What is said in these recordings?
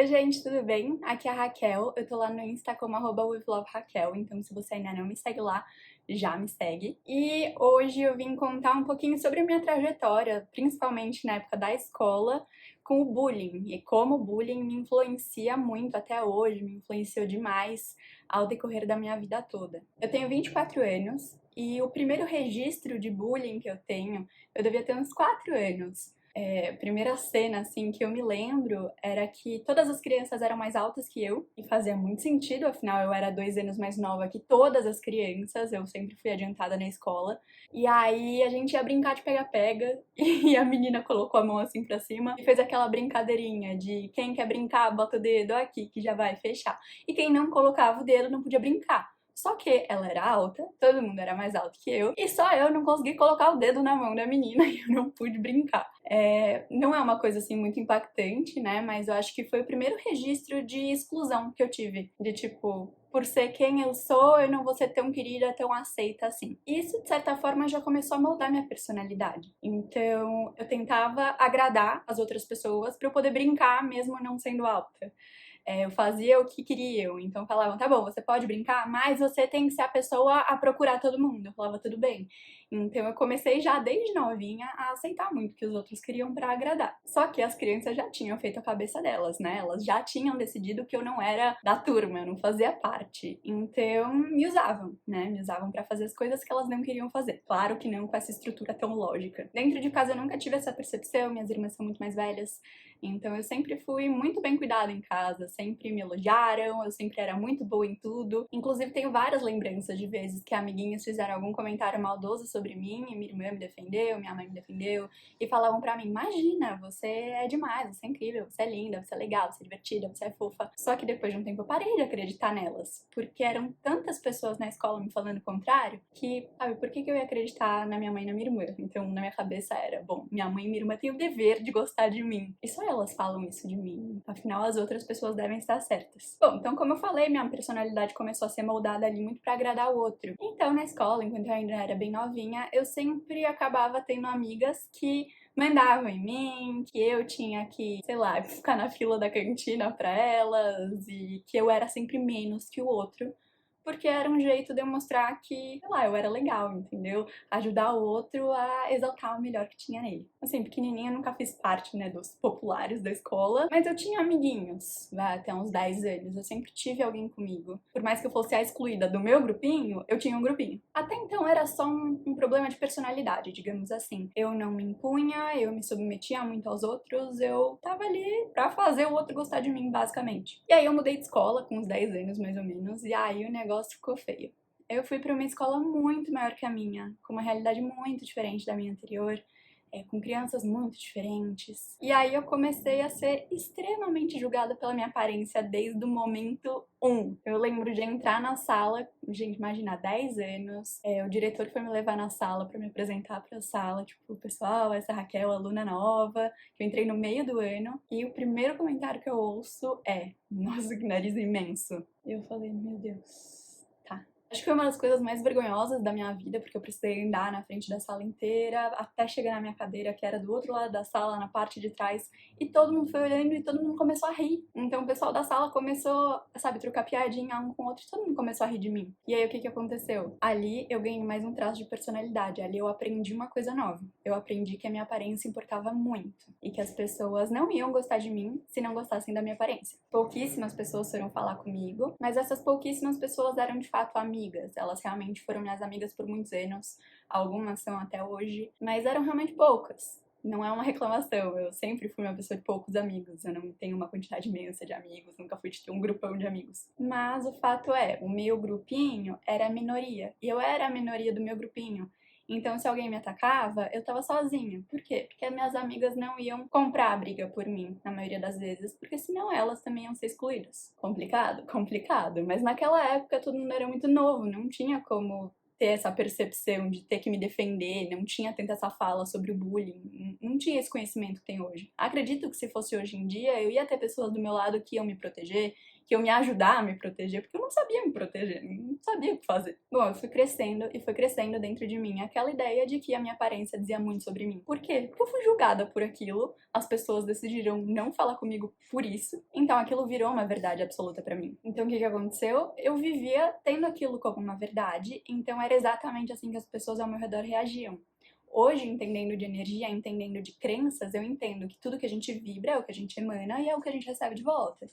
Oi, gente, tudo bem? Aqui é a Raquel, eu tô lá no Insta como @withloveraquel, então se você ainda não me segue lá, já me segue. E hoje eu vim contar um pouquinho sobre a minha trajetória, principalmente na época da escola, com o bullying, e como o bullying me influencia muito até hoje, me influenciou demais ao decorrer da minha vida toda. Eu tenho 24 anos e o primeiro registro de bullying que eu tenho, eu devia ter uns 4 anos. A primeira cena, assim, que eu me lembro era que todas as crianças eram mais altas que eu, e fazia muito sentido, afinal eu era 2 anos mais nova que todas as crianças, eu sempre fui adiantada na escola. E aí a gente ia brincar de pega-pega, e a menina colocou a mão assim pra cima e fez aquela brincadeirinha de quem quer brincar, bota o dedo aqui que já vai fechar. E quem não colocava o dedo não podia brincar. Só que ela era alta, todo mundo era mais alto que eu, e só eu não consegui colocar o dedo na mão da menina e eu não pude brincar. Não é uma coisa assim muito impactante, né? Mas eu acho que foi o primeiro registro de exclusão que eu tive. De tipo, por ser quem eu sou, eu não vou ser tão querida, tão aceita assim. Isso, de certa forma, já começou a moldar minha personalidade. Então, eu tentava agradar as outras pessoas pra eu poder brincar mesmo não sendo alta. Eu fazia o que queriam, então falavam, tá bom, você pode brincar, mas você tem que ser a pessoa a procurar todo mundo. Eu falava, tudo bem. Então eu comecei já desde novinha a aceitar muito o que os outros queriam pra agradar. Só que as crianças já tinham feito a cabeça delas, né? Elas já tinham decidido que eu não era da turma, eu não fazia parte. Então me usavam, né? Me usavam pra fazer as coisas que elas não queriam fazer. Claro que não com essa estrutura tão lógica. Dentro de casa eu nunca tive essa percepção, minhas irmãs são muito mais velhas, então eu sempre fui muito bem cuidada em casa, sempre me elogiaram, eu sempre era muito boa em tudo. Inclusive tenho várias lembranças de vezes que amiguinhas fizeram algum comentário maldoso sobre mim e minha irmã me defendeu, minha mãe me defendeu e falavam pra mim, imagina, você é demais, você é incrível, você é linda, você é legal, você é divertida, você é fofa. Só que depois de um tempo eu parei de acreditar nelas, porque eram tantas pessoas na escola me falando o contrário que, sabe, por que eu ia acreditar na minha mãe e na minha irmã? Então na minha cabeça era, bom, minha mãe e minha irmã têm o dever de gostar de mim. E só elas falam isso de mim. Afinal, as outras pessoas devem estar certas. Bom, então como eu falei, minha personalidade começou a ser moldada ali muito pra agradar o outro. Então, na escola, enquanto eu ainda era bem novinha, eu sempre acabava tendo amigas que mandavam em mim, que eu tinha que, sei lá, ficar na fila da cantina pra elas e que eu era sempre menos que o outro. Porque era um jeito de eu mostrar que, sei lá, eu era legal, entendeu? Ajudar o outro a exaltar o melhor que tinha nele. Assim, pequenininha eu nunca fiz parte, né, dos populares da escola, mas eu tinha amiguinhos, vai, até uns 10 anos. Eu sempre tive alguém comigo. Por mais que eu fosse a excluída do meu grupinho, eu tinha um grupinho. Até então era só um problema de personalidade, digamos assim. Eu não me impunha, eu me submetia muito aos outros, eu tava ali pra fazer o outro gostar de mim, basicamente. E aí eu mudei de escola com uns 10 anos, mais ou menos, e aí o negócio ficou feio. Eu fui para uma escola muito maior que a minha, com uma realidade muito diferente da minha anterior, com crianças muito diferentes. E aí eu comecei a ser extremamente julgada pela minha aparência desde o momento 1. Eu lembro de entrar na sala, gente, imagina, 10 anos, o diretor foi me levar na sala para me apresentar para a sala, tipo, pessoal, essa é a Raquel, aluna nova, que eu entrei no meio do ano, e o primeiro comentário que eu ouço é, nossa, que nariz imenso. E eu falei, meu Deus, tá. Acho que foi uma das coisas mais vergonhosas da minha vida, porque eu precisei andar na frente da sala inteira, até chegar na minha cadeira, que era do outro lado da sala, na parte de trás, e todo mundo foi olhando e todo mundo começou a rir. Então o pessoal da sala começou, sabe, trocar piadinha um com o outro, e todo mundo começou a rir de mim. E aí o que aconteceu? Ali eu ganhei mais um traço de personalidade, ali eu aprendi uma coisa nova. Eu aprendi que a minha aparência importava muito, e que as pessoas não iam gostar de mim se não gostassem da minha aparência. Pouquíssimas pessoas foram falar comigo, mas essas pouquíssimas pessoas eram de fato amigas. Elas realmente foram minhas amigas por muitos anos, algumas são até hoje, mas eram realmente poucas. Não é uma reclamação, eu sempre fui uma pessoa de poucos amigos, eu não tenho uma quantidade imensa de amigos, nunca fui de ter um grupão de amigos. Mas o fato é, o meu grupinho era a minoria, e eu era a minoria do meu grupinho. Então, se alguém me atacava, eu tava sozinha. Por quê? Porque as minhas amigas não iam comprar a briga por mim, na maioria das vezes, porque senão elas também iam ser excluídas. Complicado? Complicado. Mas naquela época todo mundo era muito novo, não tinha como ter essa percepção de ter que me defender, não tinha tanta essa fala sobre o bullying, não tinha esse conhecimento que tem hoje. Acredito que se fosse hoje em dia, eu ia ter pessoas do meu lado que iam me proteger, que eu me ajudar a me proteger, porque eu não sabia me proteger, não sabia o que fazer. Bom, eu fui crescendo e foi crescendo dentro de mim aquela ideia de que a minha aparência dizia muito sobre mim. Por quê? Porque eu fui julgada por aquilo, as pessoas decidiram não falar comigo por isso, então aquilo virou uma verdade absoluta pra mim. Então o que aconteceu? Eu vivia tendo aquilo como uma verdade, então era exatamente assim que as pessoas ao meu redor reagiam. Hoje, entendendo de energia, entendendo de crenças, eu entendo que tudo que a gente vibra é o que a gente emana e é o que a gente recebe de volta.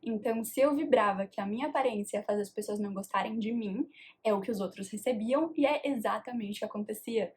Então, se eu vibrava que a minha aparência ia fazer as pessoas não gostarem de mim, é o que os outros recebiam e é exatamente o que acontecia.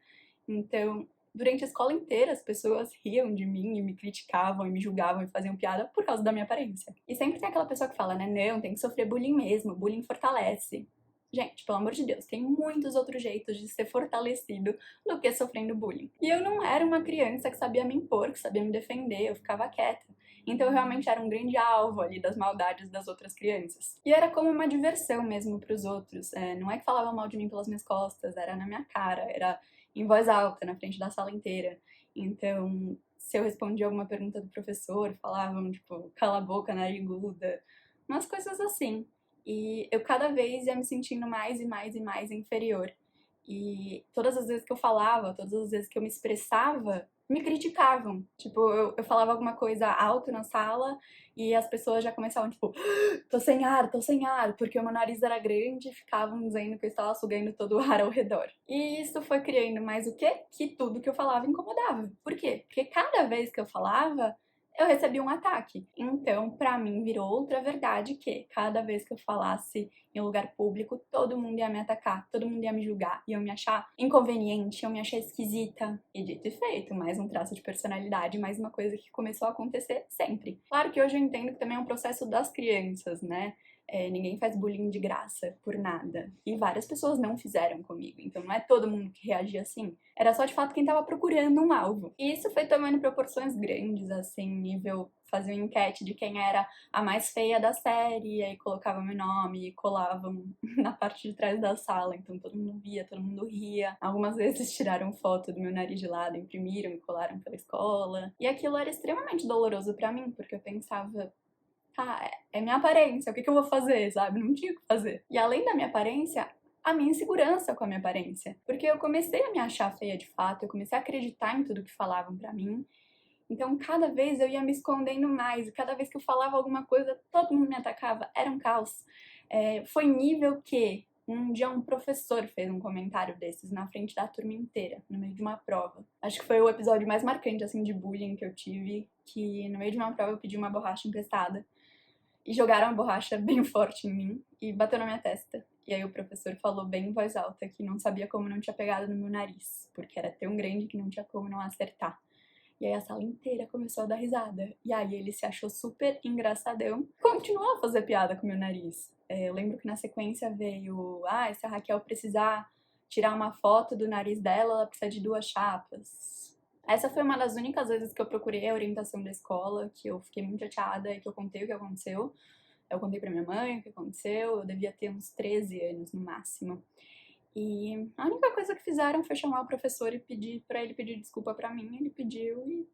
Então, durante a escola inteira, as pessoas riam de mim e me criticavam e me julgavam e faziam piada por causa da minha aparência. E sempre tem aquela pessoa que fala, né, não, tem que sofrer bullying mesmo, bullying fortalece. Gente, pelo amor de Deus, tem muitos outros jeitos de ser fortalecido do que sofrendo bullying. E eu não era uma criança que sabia me impor, que sabia me defender, eu ficava quieta. Então eu realmente era um grande alvo ali das maldades das outras crianças. E era como uma diversão mesmo pros outros. Não é que falavam mal de mim pelas minhas costas, era na minha cara, era em voz alta, na frente da sala inteira. Então, se eu respondia alguma pergunta do professor, falavam, tipo, cala a boca, nariguda, umas coisas assim. E eu cada vez ia me sentindo mais e mais e mais inferior. E todas as vezes que eu falava, todas as vezes que eu me expressava, me criticavam. Tipo, eu falava alguma coisa alto na sala e as pessoas já começavam, tipo, tô sem ar, porque o meu nariz era grande e ficavam dizendo que eu estava sugando todo o ar ao redor. E isso foi criando mais o quê? Que tudo que eu falava incomodava. Por quê? Porque cada vez que eu falava, eu recebi um ataque. Então, pra mim, virou outra verdade que cada vez que eu falasse em um lugar público, todo mundo ia me atacar, todo mundo ia me julgar, iam me achar inconveniente, iam me achar esquisita. E dito e feito, mais um traço de personalidade, mais uma coisa que começou a acontecer sempre. Claro que hoje eu entendo que também é um processo das crianças, né? Ninguém faz bullying de graça por nada. E várias pessoas não fizeram comigo. Então não é todo mundo que reagia assim. Era só de fato quem tava procurando um alvo. E isso foi tomando proporções grandes, assim, nível fazer uma enquete de quem era a mais feia da série, e aí colocavam meu nome e colavam na parte de trás da sala, então todo mundo via, todo mundo ria. Algumas vezes tiraram foto do meu nariz de lado, imprimiram e colaram pela escola. E aquilo era extremamente doloroso pra mim, porque eu pensava, tá, é minha aparência, o que eu vou fazer, sabe? Não tinha o que fazer. E além da minha aparência, a minha insegurança com a minha aparência. Porque eu comecei a me achar feia de fato, eu comecei a acreditar em tudo que falavam pra mim. Então, cada vez eu ia me escondendo mais, e cada vez que eu falava alguma coisa, todo mundo me atacava, era um caos. Foi nível que um dia um professor fez um comentário desses na frente da turma inteira, no meio de uma prova. Acho que foi o episódio mais marcante, assim, de bullying que eu tive, que no meio de uma prova eu pedi uma borracha emprestada, e jogaram a borracha bem forte em mim, e bateu na minha testa. E aí o professor falou bem em voz alta que não sabia como não tinha pegado no meu nariz, porque era tão grande que não tinha como não acertar. E aí a sala inteira começou a dar risada. E aí ele se achou super engraçadão. Continuou a fazer piada com o meu nariz. Eu lembro que na sequência veio, se a Raquel precisar tirar uma foto do nariz dela, ela precisa de 2 chapas. Essa foi uma das únicas vezes que eu procurei a orientação da escola, que eu fiquei muito chateada e que eu contei o que aconteceu. Eu contei pra minha mãe o que aconteceu, eu devia ter uns 13 anos no máximo. E a única coisa que fizeram foi chamar o professor e pedir pra ele pedir desculpa pra mim. Ele pediu e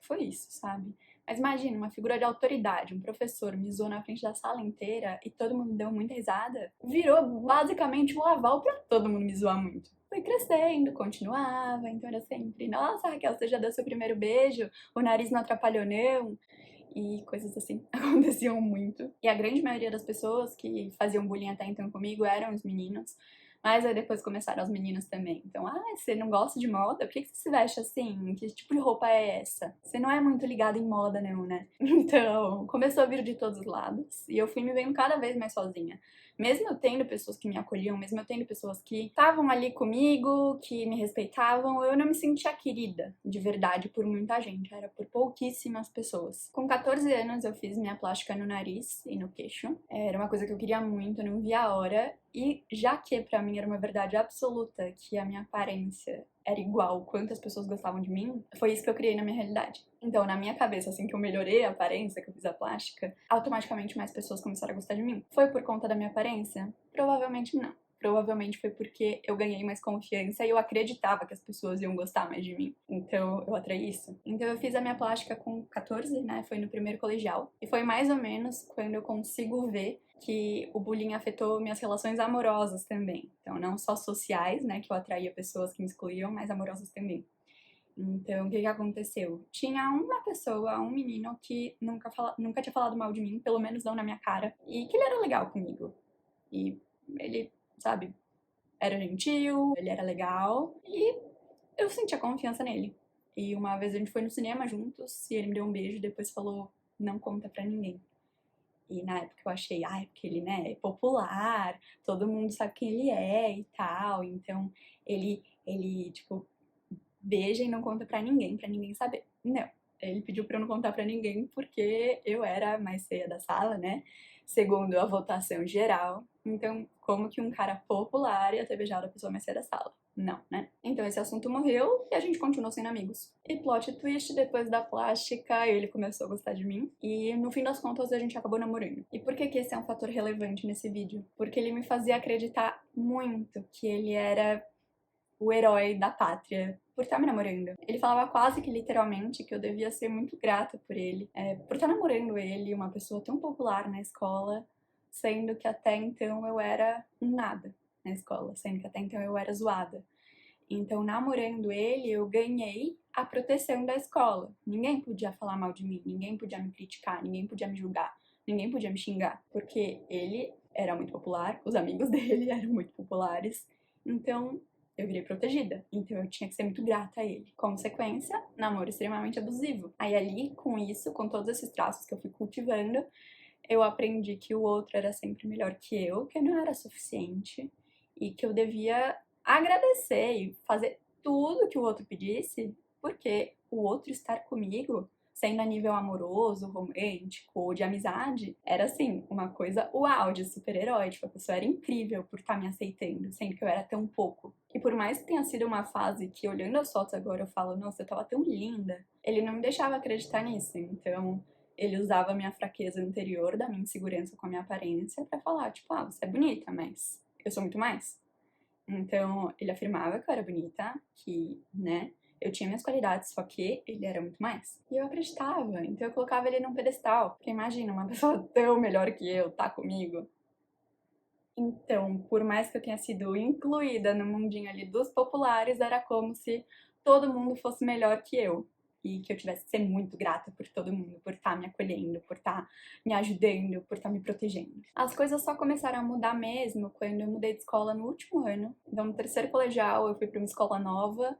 foi isso, sabe? Mas imagina, uma figura de autoridade, um professor me zoou na frente da sala inteira e todo mundo deu muita risada. Virou basicamente um aval pra todo mundo me zoar muito. Foi crescendo, continuava, então era sempre, nossa, Raquel, você já deu seu primeiro beijo? O nariz não atrapalhou não? E coisas assim aconteciam muito. E a grande maioria das pessoas que faziam bullying até então comigo eram os meninos. Mas aí depois começaram as meninas também. Então, você não gosta de moda? Por que você se veste assim? Que tipo de roupa é essa? Você não é muito ligada em moda, não, né? Então, começou a vir de todos os lados. E eu fui me vendo cada vez mais sozinha. Mesmo eu tendo pessoas que me acolhiam, mesmo eu tendo pessoas que estavam ali comigo, que me respeitavam, eu não me sentia querida, de verdade, por muita gente. Era por pouquíssimas pessoas. Com 14 anos, eu fiz minha plástica no nariz e no queixo. Era uma coisa que eu queria muito, eu não via a hora. E já que pra mim era uma verdade absoluta que a minha aparência era igual quantas pessoas gostavam de mim, foi isso que eu criei na minha realidade. Então, na minha cabeça, assim que eu melhorei a aparência, que eu fiz a plástica, automaticamente mais pessoas começaram a gostar de mim. Foi por conta da minha aparência? Provavelmente não. provavelmente foi porque eu ganhei mais confiança e eu acreditava que as pessoas iam gostar mais de mim. Então eu atraí isso. Então eu fiz a minha plástica com 14, né? Foi no primeiro colegial. E foi mais ou menos quando eu consigo ver que o bullying afetou minhas relações amorosas também. Então não só sociais, né? Que eu atraía pessoas que me excluíam, mas amorosas também. Então, o que que aconteceu? Tinha uma pessoa, um menino, que nunca tinha falado mal de mim, pelo menos não na minha cara, e que ele era legal comigo. E ele, sabe, era gentil, ele era legal, e eu sentia confiança nele. E uma vez a gente foi no cinema juntos, e ele me deu um beijo e depois falou, não conta pra ninguém. E na época eu achei, ai, porque ele, né, é popular, todo mundo sabe quem ele é e tal, então tipo, beija e não conta pra ninguém saber. Não, ele pediu pra eu não contar pra ninguém porque eu era a mais feia da sala, né? Segundo a votação geral. Então, como que um cara popular ia ter beijado a pessoa mais feia da sala? Não, né? Então esse assunto morreu e a gente continuou sendo amigos. E plot twist, depois da plástica, ele começou a gostar de mim. E no fim das contas a gente acabou namorando. E por que que esse é um fator relevante nesse vídeo? Porque ele me fazia acreditar muito que ele era o herói da pátria por estar me namorando. Ele falava quase que literalmente que eu devia ser muito grata por ele, por estar namorando ele, uma pessoa tão popular na escola, sendo que até então eu era um nada na escola, sendo que até então eu era zoada. Então, namorando ele, eu ganhei a proteção da escola. Ninguém podia falar mal de mim, ninguém podia me criticar, ninguém podia me julgar, ninguém podia me xingar, porque ele era muito popular, os amigos dele eram muito populares. Então, eu virei protegida, então eu tinha que ser muito grata a ele. Consequência, namoro extremamente abusivo. Aí ali, com isso, com todos esses traços que eu fui cultivando, eu aprendi que o outro era sempre melhor que eu não era suficiente e que eu devia agradecer e fazer tudo que o outro pedisse, porque o outro estar comigo, sendo a nível amoroso, romântico ou de amizade, era assim, uma coisa uau, de super-herói. Tipo, a pessoa era incrível por estar me aceitando, sendo que eu era tão pouco. E por mais que tenha sido uma fase que, olhando as fotos agora, eu falo, nossa, eu tava tão linda, ele não me deixava acreditar nisso. Então, ele usava a minha fraqueza anterior, da minha insegurança com a minha aparência, pra falar, tipo, ah, você é bonita, mas eu sou muito mais. Então, ele afirmava que eu era bonita, que, né, eu tinha minhas qualidades, só que ele era muito mais. E eu acreditava, então eu colocava ele num pedestal. Porque imagina, uma pessoa tão melhor que eu tá comigo. Então, por mais que eu tenha sido incluída no mundinho ali dos populares, era como se todo mundo fosse melhor que eu. E que eu tivesse que ser muito grata por todo mundo, por estar me acolhendo, por estar me ajudando, por estar me protegendo. As coisas só começaram a mudar mesmo quando eu mudei de escola no último ano. Então, no terceiro colegial, eu fui para uma escola nova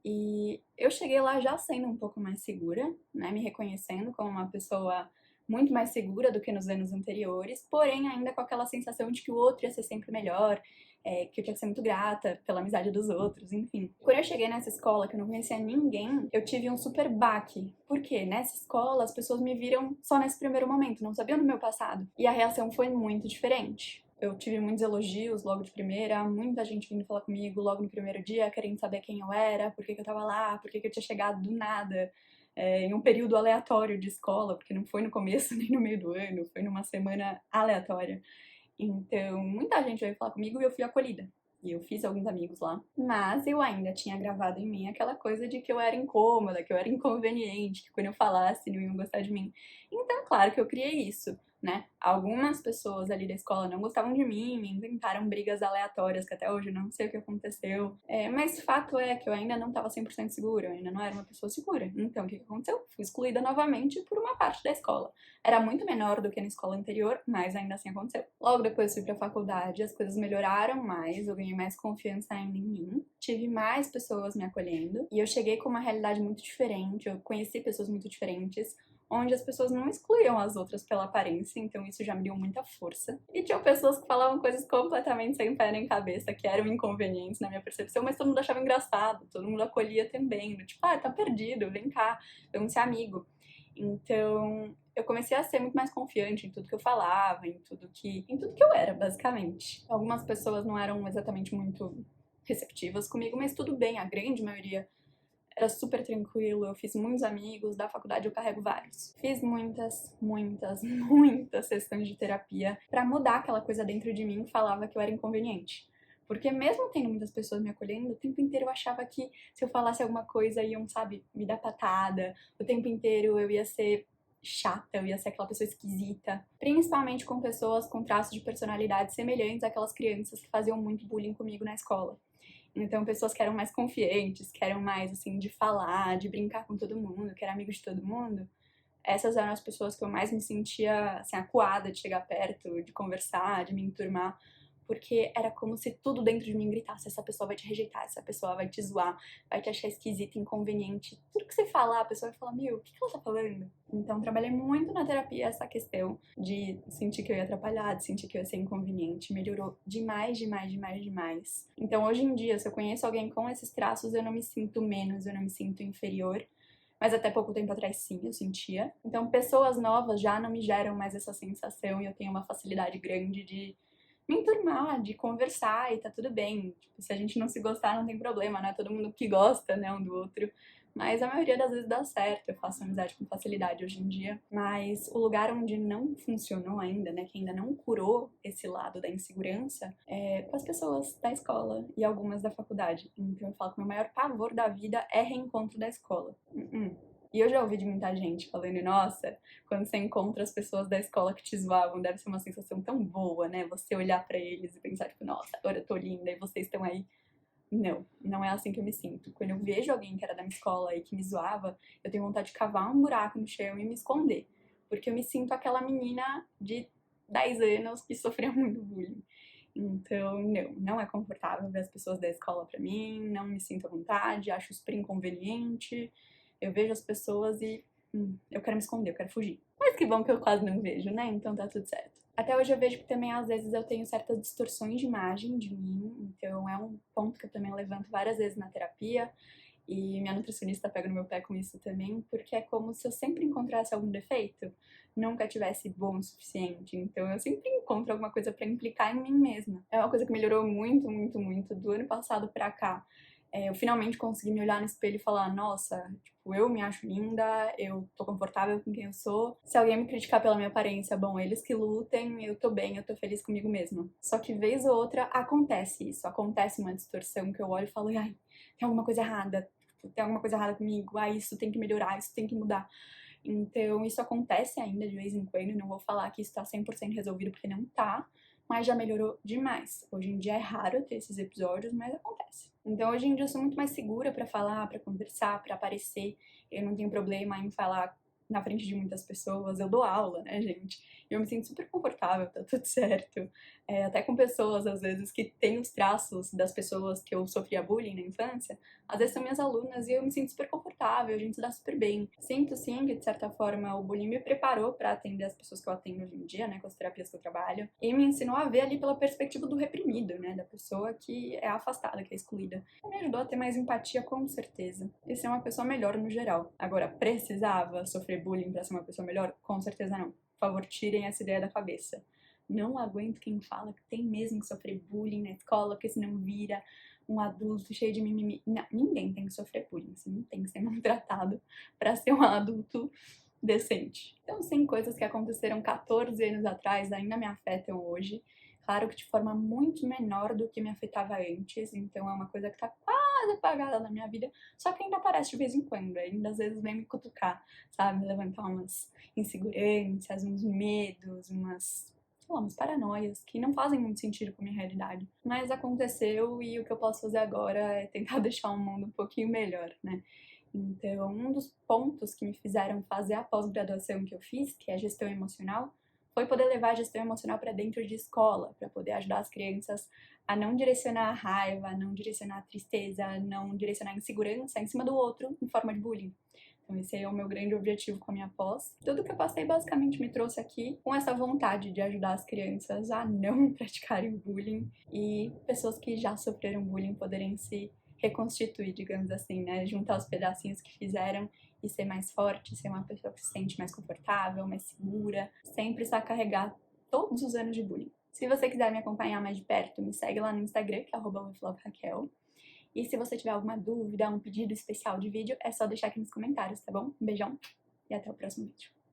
e eu cheguei lá já sendo um pouco mais segura, né? Me reconhecendo como uma pessoa muito mais segura do que nos anos anteriores, porém ainda com aquela sensação de que o outro ia ser sempre melhor, que eu tinha que ser muito grata pela amizade dos outros, enfim. Quando eu cheguei nessa escola, que eu não conhecia ninguém, eu tive um super baque. Por quê? Nessa escola, as pessoas me viram só nesse primeiro momento, não sabiam do meu passado. E a reação foi muito diferente. Eu tive muitos elogios logo de primeira, muita gente vindo falar comigo logo no primeiro dia, querendo saber quem eu era, por que eu tava lá, por que eu tinha chegado do nada, em um período aleatório de escola, porque não foi no começo nem no meio do ano, foi numa semana aleatória. Então, muita gente veio falar comigo e eu fui acolhida. E eu fiz alguns amigos lá. Mas eu ainda tinha gravado em mim aquela coisa de que eu era incômoda, que eu era inconveniente, que quando eu falasse não iam gostar de mim. Então, claro que eu criei isso, né? Algumas pessoas ali da escola não gostavam de mim, me inventaram brigas aleatórias, que até hoje eu não sei o que aconteceu. Mas fato é que eu ainda não estava 100% segura, eu ainda não era uma pessoa segura. Então, o que aconteceu? Fui excluída novamente por uma parte da escola. Era muito menor do que na escola anterior, mas ainda assim aconteceu. Logo depois fui pra faculdade, as coisas melhoraram mais, eu ganhei mais confiança ainda em mim, tive mais pessoas me acolhendo, e eu cheguei com uma realidade muito diferente, eu conheci pessoas muito diferentes, onde as pessoas não excluíam as outras pela aparência, então isso já me deu muita força. E tinham pessoas que falavam coisas completamente sem pé nem cabeça, que eram inconvenientes na minha percepção, mas todo mundo achava engraçado, todo mundo acolhia também, tipo, ah, tá perdido, vem cá, vamos ser amigo. Então, eu comecei a ser muito mais confiante em tudo que eu falava, em tudo que eu era, basicamente. Algumas pessoas não eram exatamente muito receptivas comigo, mas tudo bem, a grande maioria era super tranquilo, eu fiz muitos amigos, da faculdade eu carrego vários. Fiz muitas, muitas, muitas sessões de terapia pra mudar aquela coisa dentro de mim que falava que eu era inconveniente. Porque mesmo tendo muitas pessoas me acolhendo, o tempo inteiro eu achava que se eu falasse alguma coisa iam, sabe, me dar patada. O tempo inteiro eu ia ser chata, eu ia ser aquela pessoa esquisita. Principalmente com pessoas com traços de personalidade semelhantes àquelas crianças que faziam muito bullying comigo na escola. Então, pessoas que eram mais confiantes, que eram mais, assim, de falar, de brincar com todo mundo, que era amigo de todo mundo, essas eram as pessoas que eu mais me sentia, assim, acuada de chegar perto, de conversar, de me enturmar, porque era como se tudo dentro de mim gritasse: essa pessoa vai te rejeitar, essa pessoa vai te zoar, vai te achar esquisita, inconveniente. Tudo que você falar, a pessoa vai falar: meu, o que ela tá falando? Então, trabalhei muito na terapia essa questão de sentir que eu ia atrapalhar, de sentir que eu ia ser inconveniente. Melhorou demais, demais, demais, demais. Então, hoje em dia, se eu conheço alguém com esses traços, eu não me sinto menos, eu não me sinto inferior. Mas até pouco tempo atrás, sim, eu sentia. Então, pessoas novas já não me geram mais essa sensação e eu tenho uma facilidade grande de me enturmar, de conversar e tá tudo bem. Tipo, se a gente não se gostar, não tem problema, né? Todo mundo que gosta, né, um do outro. Mas a maioria das vezes dá certo, eu faço amizade com facilidade hoje em dia. Mas o lugar onde não funcionou ainda, né, que ainda não curou esse lado da insegurança, é com as pessoas da escola e algumas da faculdade. Então eu falo que o meu maior pavor da vida é reencontro da escola. E eu já ouvi de muita gente falando: nossa, quando você encontra as pessoas da escola que te zoavam, deve ser uma sensação tão boa, né? Você olhar pra eles e pensar, tipo, nossa, agora eu tô linda e vocês estão aí. Não, não é assim que eu me sinto. Quando eu vejo alguém que era da minha escola e que me zoava, eu tenho vontade de cavar um buraco no chão e me esconder. Porque eu me sinto aquela menina de 10 anos que sofria muito bullying. Então, não é confortável ver as pessoas da escola pra mim, não me sinto à vontade, acho super inconveniente. Eu vejo as pessoas e eu quero me esconder, eu quero fugir. Mas que bom que eu quase não vejo, né? Então tá tudo certo. Até hoje eu vejo que também às vezes eu tenho certas distorções de imagem de mim, então é um ponto que eu também levanto várias vezes na terapia. E minha nutricionista pega no meu pé com isso também, porque é como se eu sempre encontrasse algum defeito, nunca tivesse bom o suficiente. Então eu sempre encontro alguma coisa pra implicar em mim mesma. É uma coisa que melhorou muito, muito, muito do ano passado pra cá. Eu finalmente consegui me olhar no espelho e falar: nossa, tipo, eu me acho linda, eu tô confortável com quem eu sou. Se alguém me criticar pela minha aparência, bom, eles que lutem, eu tô bem, eu tô feliz comigo mesma. Só que vez ou outra acontece isso, acontece uma distorção que eu olho e falo: ai, tem alguma coisa errada, tem alguma coisa errada comigo, isso tem que melhorar, isso tem que mudar. Então, isso acontece ainda de vez em quando, não vou falar que isso tá 100% resolvido, porque não tá, mas já melhorou demais. Hoje em dia é raro ter esses episódios, mas acontece. Então, hoje em dia eu sou muito mais segura pra falar, pra conversar, pra aparecer. Eu não tenho problema em falar na frente de muitas pessoas. Eu dou aula, né, gente? E eu me sinto super confortável, tá tudo certo. Até com pessoas, às vezes, que têm os traços das pessoas que eu sofria bullying na infância, às vezes são minhas alunas e eu me sinto super confortável, a gente se dá super bem. Sinto, sim, que de certa forma o bullying me preparou pra atender as pessoas que eu atendo hoje em dia, né, com as terapias que eu trabalho, e me ensinou a ver ali pela perspectiva do reprimido, né, da pessoa que é afastada, que é excluída. E me ajudou a ter mais empatia, com certeza, e ser uma pessoa melhor no geral. Agora, precisava sofrer bullying pra ser uma pessoa melhor? Com certeza não. Por favor, tirem essa ideia da cabeça. Não aguento quem fala que tem mesmo que sofrer bullying na escola, porque senão vira um adulto cheio de mimimi. Não, ninguém tem que sofrer bullying, você não tem que ser maltratado pra ser um adulto decente. Então, sim, coisas que aconteceram 14 anos atrás ainda me afetam hoje. Claro que de forma muito menor do que me afetava antes, então é uma coisa que tá quase apagada na minha vida, só que ainda aparece de vez em quando, ainda às vezes vem me cutucar, sabe? Me levantar umas inseguranças, uns medos, umas paranoias que não fazem muito sentido com a minha realidade. Mas aconteceu e o que eu posso fazer agora é tentar deixar o mundo um pouquinho melhor, né? Então, um dos pontos que me fizeram fazer a pós-graduação que eu fiz, que é gestão emocional, foi poder levar a gestão emocional para dentro de escola, para poder ajudar as crianças a não direcionar a raiva, a não direcionar a tristeza, a não direcionar a insegurança em cima do outro em forma de bullying. Então esse aí é o meu grande objetivo com a minha pós. Tudo que eu passei basicamente me trouxe aqui com essa vontade de ajudar as crianças a não praticarem bullying e pessoas que já sofreram bullying poderem se reconstituir, digamos assim, né? Juntar os pedacinhos que fizeram e ser mais forte, ser uma pessoa que se sente mais confortável, mais segura, sem precisar carregar todos os anos de bullying. Se você quiser me acompanhar mais de perto, me segue lá no Instagram, que é @withloveraquel. E se você tiver alguma dúvida, um pedido especial de vídeo, é só deixar aqui nos comentários, tá bom? Um beijão e até o próximo vídeo.